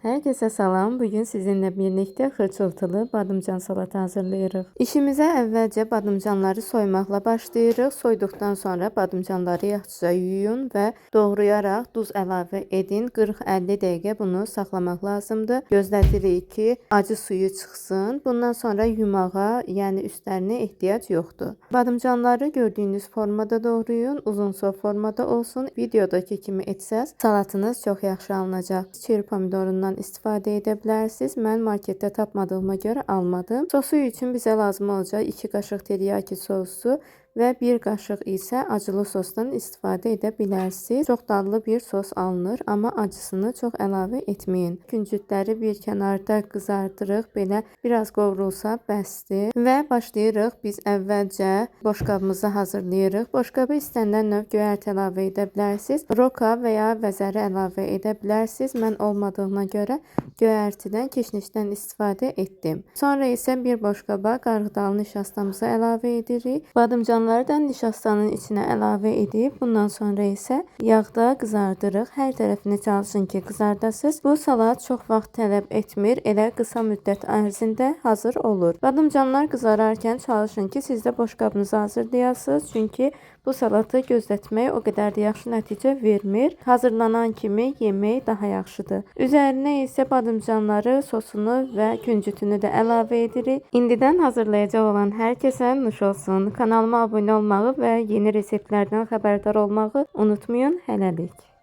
Herkese salam. Bugün sizinle birlikte xırçıltılı badımcan salatı hazırlayırıq. İşimizə əvvəlcə badımcanları soymaqla başlayırıq. Soyduqdan sonra badımcanları yaxşıca yuyun və doğrayaraq duz əlavə edin. 40-50 dəqiqə bunu saxlamaq lazımdır. Gözlədirik ki, acı suyu çıxsın. Bundan sonra yumağa, yəni üstlərinə ehtiyac yoxdur. Badımcanları gördüyünüz formada doğrayın. Uzunsov formada olsun. Videodakı kimi etsəz salatınız çox yaxşı alınacaq. Çeri pomidorundan istifadə edə bilərsiniz. Mən marketdə tapmadığıma görə almadım. Sosu üçün bizə lazım olacaq 2 qaşıq teriyaki sosu və 1 qaşıq isə acılı sosdan istifadə edə bilərsiniz. Çox dadlı bir sos alınır, amma acısını çox əlavə etməyin. Küncütləri bir kənarda qızardırıq. Belə biraz qovrulsa bəsdir. Və başlayırıq. Biz əvvəlcə boşqabımızı hazırlayırıq. Boşqaba istənilən növ göyərti əlavə edə bilərsiniz. Roka və ya vəzəri əlavə edə bilərsiniz. Mən olmadığına görə göyərtidən, kişnişdən istifadə etdim. Sonra isə bir boşqaba qarğıdalı nişastamızı əlavə edirik. Badımcanları da nişastanın içinə əlavə edib, bundan sonra isə yağda qızardırıq. Hər tərəfini çalışın ki, qızardasınız. Bu salat çox vaxt tələb etmir, elə qısa müddət ərzində hazır olur. Badımcanlar qızararkən çalışın ki, siz də boşqabınızı hazırlayasınız, çünki bu salatı gözlətmək o qədər də yaxşı nəticə vermir. Hazırlanan kimi yemək daha yaxşıdır. Üzərinə isə badımcanları, sosunu və küncütünü də əlavə edirik. İndidən hazırlayacaq olan hər kəsə nuş olsun. Kanalıma abunə olmağı və yeni reseptlərdən xəbərdar olmağı unutmayın. Hələlik.